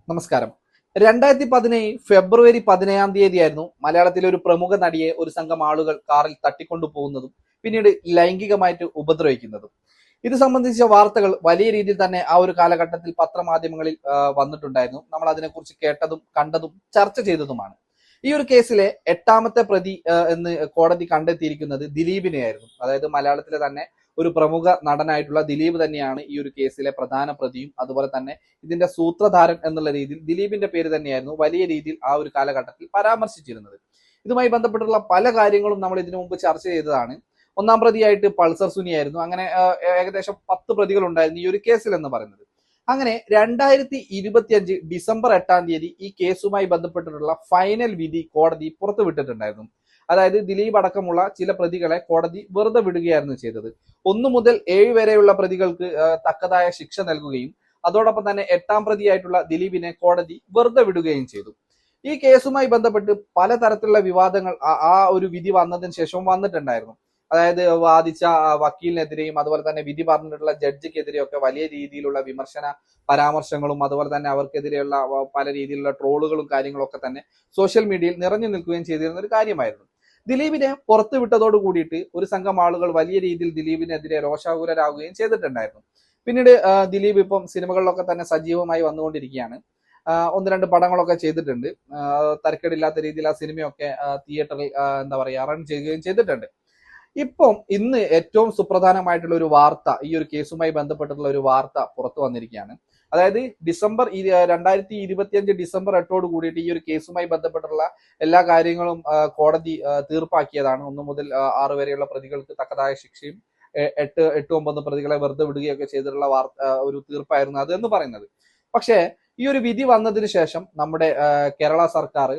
നമസ്കാരം. 2017 ഫെബ്രുവരി 17 മലയാളത്തിലെ ഒരു പ്രമുഖ നടിയെ ഒരു സംഘം ആളുകൾ കാറിൽ തട്ടിക്കൊണ്ടു പോകുന്നതും പിന്നീട് ലൈംഗികമായിട്ട് ഉപദ്രവിക്കുന്നതും. ഇത് സംബന്ധിച്ച വാർത്തകൾ വലിയ രീതിയിൽ തന്നെ ആ ഒരു കാലഘട്ടത്തിൽ പത്രമാധ്യമങ്ങളിൽ വന്നിട്ടുണ്ടായിരുന്നു. നമ്മൾ അതിനെക്കുറിച്ച് കേട്ടതും കണ്ടതും ചർച്ച ചെയ്തതുമാണ്. ഈ ഒരു കേസിലെ എട്ടാമത്തെ പ്രതി എന്ന് കോടതി കണ്ടെത്തിയിരിക്കുന്നത് ദിലീപിനെയായിരുന്നു. അതായത് മലയാളത്തിലെ തന്നെ ഒരു പ്രമുഖ നടനായിട്ടുള്ള ദിലീപ് തന്നെയാണ് ഈ ഒരു കേസിലെ പ്രധാന പ്രതിയും. അതുപോലെ തന്നെ ഇതിന്റെ സൂത്രധാരൻ എന്നുള്ള രീതിയിൽ ദിലീപിന്റെ പേര് തന്നെയായിരുന്നു വലിയ രീതിയിൽ ആ ഒരു കാലഘട്ടത്തിൽ പരാമർശിച്ചിരുന്നത്. ഇതുമായി ബന്ധപ്പെട്ടുള്ള പല കാര്യങ്ങളും നമ്മൾ ഇതിനു മുമ്പ് ചർച്ച ചെയ്തതാണ്. ഒന്നാം പ്രതിയായിട്ട് പൾസർ സുനിയായിരുന്നു. അങ്ങനെ ഏകദേശം 10 പ്രതികൾ ഉണ്ടായിരുന്നു ഈ ഒരു കേസിൽ എന്ന് പറയുന്നത്. അങ്ങനെ 2025 ഡിസംബർ 8 ഈ കേസുമായി ബന്ധപ്പെട്ടിട്ടുള്ള ഫൈനൽ വിധി കോടതി പുറത്തുവിട്ടിട്ടുണ്ടായിരുന്നു. അതായത് ദിലീപ് അടക്കമുള്ള ചില പ്രതികളെ കോടതി വെറുതെ വിടുകയായിരുന്നു ചെയ്തത്. 1 മുതൽ 7 വരെയുള്ള പ്രതികൾക്ക് തക്കതായ ശിക്ഷ നൽകുകയും അതോടൊപ്പം തന്നെ 8ാം പ്രതിയായിട്ടുള്ള ദിലീപിനെ കോടതി വെറുതെ വിടുകയും ചെയ്തു. ഈ കേസുമായി ബന്ധപ്പെട്ട് പലതരത്തിലുള്ള വിവാദങ്ങൾ ആ ഒരു വിധി വന്നതിന് ശേഷവും വന്നിട്ടുണ്ടായിരുന്നു. അതായത് വാദിച്ച വക്കീലിനെതിരെയും അതുപോലെ തന്നെ വിധി പറഞ്ഞിട്ടുള്ള ജഡ്ജിക്കെതിരെയൊക്കെ വലിയ രീതിയിലുള്ള വിമർശന പരാമർശങ്ങളും അതുപോലെ തന്നെ അവർക്കെതിരെയുള്ള പല രീതിയിലുള്ള ട്രോളുകളും കാര്യങ്ങളൊക്കെ തന്നെ സോഷ്യൽ മീഡിയയിൽ നിറഞ്ഞു നിൽക്കുകയും ചെയ്തിരുന്ന ഒരു കാര്യമായിരുന്നു. ദിലീപിനെ പുറത്തു വിട്ടതോട് കൂടിയിട്ട് ഒരു സംഘം ആളുകൾ വലിയ രീതിയിൽ ദിലീപിനെതിരെ രോഷാകുലരാകുകയും ചെയ്തിട്ടുണ്ടായിരുന്നു. പിന്നീട് ദിലീപ് ഇപ്പം സിനിമകളിലൊക്കെ തന്നെ സജീവമായി വന്നുകൊണ്ടിരിക്കുകയാണ്. ഒന്ന് രണ്ട് പടങ്ങളൊക്കെ ചെയ്തിട്ടുണ്ട്. തരക്കേടില്ലാത്ത രീതിയിൽ ആ സിനിമയൊക്കെ തിയേറ്ററിൽ എന്താ പറയുക റൺ ചെയ്യുകയും ചെയ്തിട്ടുണ്ട്. ഇന്ന് ഏറ്റവും സുപ്രധാനമായിട്ടുള്ള ഒരു വാർത്ത, ഈ ഒരു കേസുമായി ബന്ധപ്പെട്ടിട്ടുള്ള ഒരു വാർത്ത പുറത്തു വന്നിരിക്കുകയാണ്. അതായത് 2025 ഡിസംബർ 8 കൂടിയിട്ട് ഈ ഒരു കേസുമായി ബന്ധപ്പെട്ടുള്ള എല്ലാ കാര്യങ്ങളും കോടതി തീർപ്പാക്കിയതാണ്. 1 മുതൽ 6 വരെയുള്ള പ്രതികൾക്ക് തക്കതായ ശിക്ഷയും 8, 9 പ്രതികളെ വെറുതെ വിടുകയൊക്കെ ചെയ്തിട്ടുള്ള ഒരു തീർപ്പായിരുന്നു അത് എന്ന് പറയുന്നത്. പക്ഷേ ഈ ഒരു വിധി വന്നതിന് ശേഷം നമ്മുടെ കേരള സർക്കാർ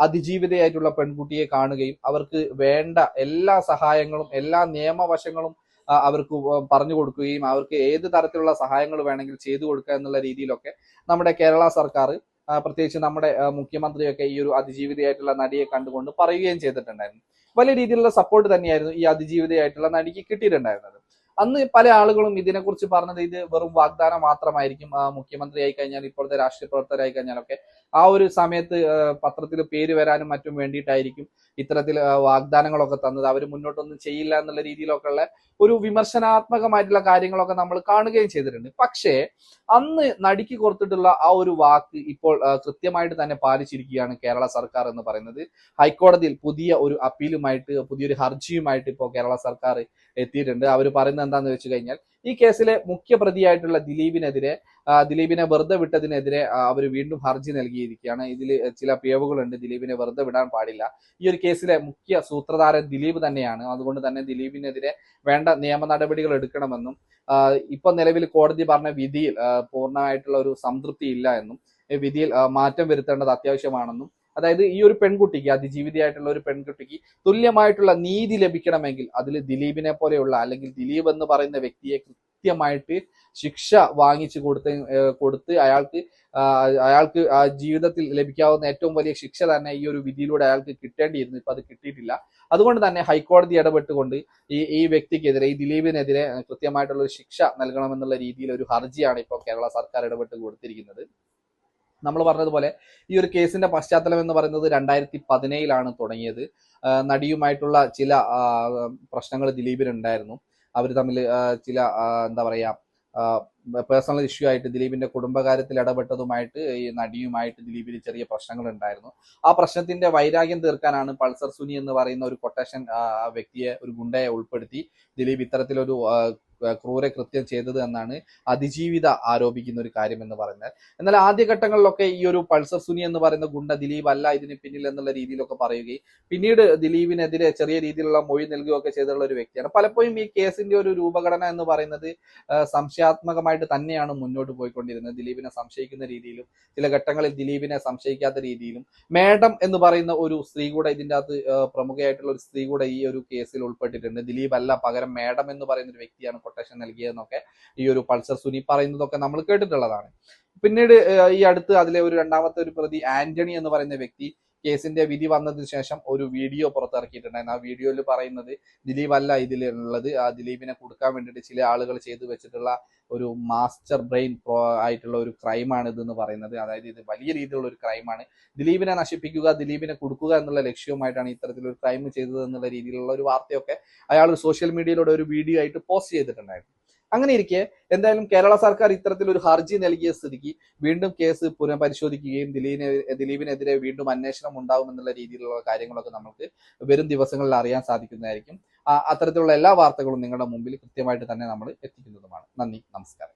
അതിജീവിതയായിട്ടുള്ള പെൺകുട്ടിയെ കാണുകയും അവർക്ക് വേണ്ട എല്ലാ സഹായങ്ങളും എല്ലാ നിയമവശങ്ങളും അവർക്ക് പറഞ്ഞു കൊടുക്കുകയും അവർക്ക് ഏത് തരത്തിലുള്ള സഹായങ്ങൾ വേണമെങ്കിൽ ചെയ്തു കൊടുക്കുക എന്നുള്ള രീതിയിലൊക്കെ നമ്മുടെ കേരള സർക്കാർ പ്രത്യേകിച്ച് നമ്മുടെ മുഖ്യമന്ത്രിയൊക്കെ ഈ ഒരു അതിജീവിതയായിട്ടുള്ള നടിയെ കണ്ടുകൊണ്ട് പറയുകയും ചെയ്തിട്ടുണ്ടായിരുന്നു. വലിയ രീതിയിലുള്ള സപ്പോർട്ട് തന്നെയായിരുന്നു ഈ അതിജീവിതയായിട്ടുള്ള നടിക്ക് കിട്ടിയിട്ടുണ്ടായിരുന്നത്. അന്ന് പല ആളുകളും ഇതിനെക്കുറിച്ച് പറഞ്ഞത് ഇത് വെറും വാഗ്ദാനം മാത്രമായിരിക്കും. മുഖ്യമന്ത്രി ആയി കഴിഞ്ഞാൽ ഇപ്പോഴത്തെ രാഷ്ട്രീയ പ്രവർത്തകരായി കഴിഞ്ഞാലൊക്കെ ആ ഒരു സമയത്ത് പത്രത്തിൽ പേര് വരാനും മറ്റും വേണ്ടിയിട്ടായിരിക്കും ഇത്തരത്തിൽ വാഗ്ദാനങ്ങളൊക്കെ തന്നത്. അവർ മുന്നോട്ടൊന്നും ചെയ്യില്ല എന്നുള്ള രീതിയിലൊക്കെ ഉള്ള ഒരു വിമർശനാത്മകമായിട്ടുള്ള കാര്യങ്ങളൊക്കെ നമ്മൾ കാണുകയും ചെയ്തിട്ടുണ്ട്. പക്ഷേ അന്ന് നടിക്ക് കൊടുത്തിട്ടുള്ള ആ ഒരു വാക്ക് ഇപ്പോൾ കൃത്യമായിട്ട് തന്നെ പാലിച്ചിരിക്കുകയാണ് കേരള സർക്കാർ എന്ന് പറയുന്നത്. ഹൈക്കോടതിയിൽ പുതിയ ഒരു അപ്പീലുമായിട്ട് പുതിയൊരു ഹർജിയുമായിട്ട് ഇപ്പോൾ കേരള സർക്കാർ എത്തിയിട്ടുണ്ട്. അവർ പറയുന്നത് എന്താണെന്ന് വെച്ച് കഴിഞ്ഞാൽ ഈ കേസിലെ മുഖ്യ പ്രതിയായിട്ടുള്ള ദിലീപിനെ വെറുതെ വിട്ടതിനെതിരെ അവർ വീണ്ടും ഹർജി നൽകിയിരിക്കുകയാണ്. ഇതിൽ ചില പിഴവുകളുണ്ട്. ദിലീപിനെ വെറുതെ വിടാൻ പാടില്ല. ഈ ഒരു കേസിലെ മുഖ്യ സൂത്രധാരൻ ദിലീപ് തന്നെയാണ്. അതുകൊണ്ട് തന്നെ ദിലീപിനെതിരെ വേണ്ട നിയമ നടപടികൾ എടുക്കണമെന്നും ഇപ്പൊ നിലവിൽ കോടതി പറഞ്ഞ വിധിയിൽ പൂർണ്ണമായിട്ടുള്ള ഒരു സംതൃപ്തി ഇല്ല എന്നും വിധിയിൽ മാറ്റം വരുത്തേണ്ടത് അത്യാവശ്യമാണെന്നും, അതായത് ഈ ഒരു പെൺകുട്ടിക്ക് അതിജീവിതയായിട്ടുള്ള ഒരു പെൺകുട്ടിക്ക് തുല്യമായിട്ടുള്ള നീതി ലഭിക്കണമെങ്കിൽ അതിൽ ദിലീപിനെ പോലെയുള്ള അല്ലെങ്കിൽ ദിലീപ് എന്ന് പറയുന്ന വ്യക്തിയെ കൃത്യമായിട്ട് ശിക്ഷ വാങ്ങിച്ചു കൊടുത്ത് അയാൾക്ക് ആ ജീവിതത്തിൽ ലഭിക്കാവുന്ന ഏറ്റവും വലിയ ശിക്ഷ തന്നെ ഈ ഒരു വിധിയിലൂടെ അയാൾക്ക് കിട്ടേണ്ടിയിരുന്നു. ഇപ്പൊ അത് കിട്ടിയിട്ടില്ല. അതുകൊണ്ട് തന്നെ ഹൈക്കോടതി ഇടപെട്ടുകൊണ്ട് ഈ വ്യക്തിക്കെതിരെ, ഈ ദിലീപിനെതിരെ കൃത്യമായിട്ടുള്ള ഒരു ശിക്ഷ നൽകണമെന്നുള്ള രീതിയിൽ ഒരു ഹർജിയാണ് ഇപ്പോൾ കേരള സർക്കാർ ഇടപെട്ട് കൊടുത്തിരിക്കുന്നത്. നമ്മൾ പറഞ്ഞതുപോലെ ഈ ഒരു കേസിന്റെ പശ്ചാത്തലം എന്ന് പറയുന്നത് 2017 തുടങ്ങിയത്. നടിയുമായിട്ടുള്ള ചില പ്രശ്നങ്ങൾ ദിലീപിനുണ്ടായിരുന്നു. അവർ തമ്മിൽ ചില എന്താ പറയാ പേഴ്സണൽ ഇഷ്യൂ ആയിട്ട് ദിലീപിന്റെ കുടുംബകാര്യത്തിൽ ഇടപെട്ടതുമായിട്ട് ഈ നടിയുമായിട്ട് ദിലീപിന് ചെറിയ പ്രശ്നങ്ങൾ ഉണ്ടായിരുന്നു. ആ പ്രശ്നത്തിന്റെ വൈരാഗ്യം തീർക്കാനാണ് പൾസർ സുനി എന്ന് പറയുന്ന ഒരു കൊട്ടേഷൻ വ്യക്തിയെ, ഒരു ഗുണ്ടയെ ഉൾപ്പെടുത്തി ദിലീപ് ഇത്തരത്തിലൊരു ക്രൂരകൃത്യം ചെയ്തത് എന്നാണ് അതിജീവിത ആരോപിക്കുന്ന ഒരു കാര്യം എന്ന് പറയുന്നത്. എന്നാൽ ആദ്യഘട്ടങ്ങളിലൊക്കെ ഈ ഒരു പൾസർ സുനി എന്ന് പറയുന്ന ഗുണ്ട ദിലീപ് അല്ല ഇതിന് പിന്നിൽ എന്നുള്ള രീതിയിലൊക്കെ പറയുകയും പിന്നീട് ദിലീപിനെതിരെ ചെറിയ രീതിയിലുള്ള മൊഴി നൽകുകയൊക്കെ ചെയ്തിട്ടുള്ള ഒരു വ്യക്തിയാണ്. പലപ്പോഴും ഈ കേസിന്റെ ഒരു രൂപഘടന എന്ന് പറയുന്നത് സംശയാത്മകമായിട്ട് തന്നെയാണ് മുന്നോട്ട് പോയിക്കൊണ്ടിരുന്നത്. ദിലീപിനെ സംശയിക്കുന്ന രീതിയിലും ചില ഘട്ടങ്ങളിൽ ദിലീപിനെ സംശയിക്കാത്ത രീതിയിലും. മേഡം എന്ന് പറയുന്ന ഒരു സ്ത്രീ കൂടെ ഇതിൻ്റെ അകത്ത് പ്രമുഖയായിട്ടുള്ള ഒരു സ്ത്രീ കൂടെ ഈ ഒരു കേസിൽ ഉൾപ്പെട്ടിട്ടുണ്ട്. ദിലീപ് അല്ല, പകരം മേഡം എന്ന് പറയുന്ന ഒരു വ്യക്തിയാണ് കൊട്ടേഷൻ നൽകിയതെന്നൊക്കെ ഈ ഒരു പൾസർ സുനി പറയുന്നതൊക്കെ നമ്മൾ കേട്ടിട്ടുള്ളതാണ്. പിന്നീട് ഈ അടുത്ത് അതിലെ ഒരു രണ്ടാമത്തെ ഒരു പ്രതി ആന്റണി എന്ന് പറയുന്ന വ്യക്തി കേസിന്റെ വിധി വന്നതിന് ശേഷം ഒരു വീഡിയോ പുറത്തിറക്കിയിട്ടുണ്ടായിരുന്നു. ആ വീഡിയോയിൽ പറയുന്നത് ദിലീപ് അല്ല ഇതിലുള്ളത്, ആ ദിലീപിനെ കൊടുക്കാൻ വേണ്ടിയിട്ട് ചില ആളുകൾ ചെയ്തു വെച്ചിട്ടുള്ള ഒരു മാസ്റ്റർ ബ്രെയിൻ ആയിട്ടുള്ള ഒരു ക്രൈമാണ് ഇതെന്ന് പറയുന്നത്. അതായത് ഇത് വലിയ രീതിയിലുള്ള ഒരു ക്രൈമാണ്. ദിലീപിനെ നശിപ്പിക്കുക, ദിലീപിനെ കൊടുക്കുക എന്നുള്ള ലക്ഷ്യവുമായിട്ടാണ് ഇത്തരത്തിലൊരു ക്രൈം ചെയ്തത് എന്നുള്ള രീതിയിലുള്ള ഒരു വാർത്തയൊക്കെ അയാൾ സോഷ്യൽ മീഡിയയിലൂടെ ഒരു വീഡിയോ ആയിട്ട് പോസ്റ്റ് ചെയ്തിട്ടുണ്ടായിരുന്നു. അങ്ങനെ ഇരിക്കെ എന്തായാലും കേരള സർക്കാർ ഇത്തരത്തിലൊരു ഹർജി നൽകിയ സ്ഥിതിക്ക് വീണ്ടും കേസ് പുനഃപരിശോധിക്കുകയും ദിലീപിനെതിരെ വീണ്ടും അന്വേഷണം ഉണ്ടാകുമെന്നുള്ള രീതിയിലുള്ള കാര്യങ്ങളൊക്കെ നമുക്ക് വരും ദിവസങ്ങളിൽ അറിയാൻ സാധിക്കുന്നതായിരിക്കും. അത്തരത്തിലുള്ള എല്ലാ വാർത്തകളും നിങ്ങളുടെ മുമ്പിൽ കൃത്യമായിട്ട് തന്നെ നമ്മൾ എത്തിക്കുന്നതുമാണ്. നന്ദി, നമസ്കാരം.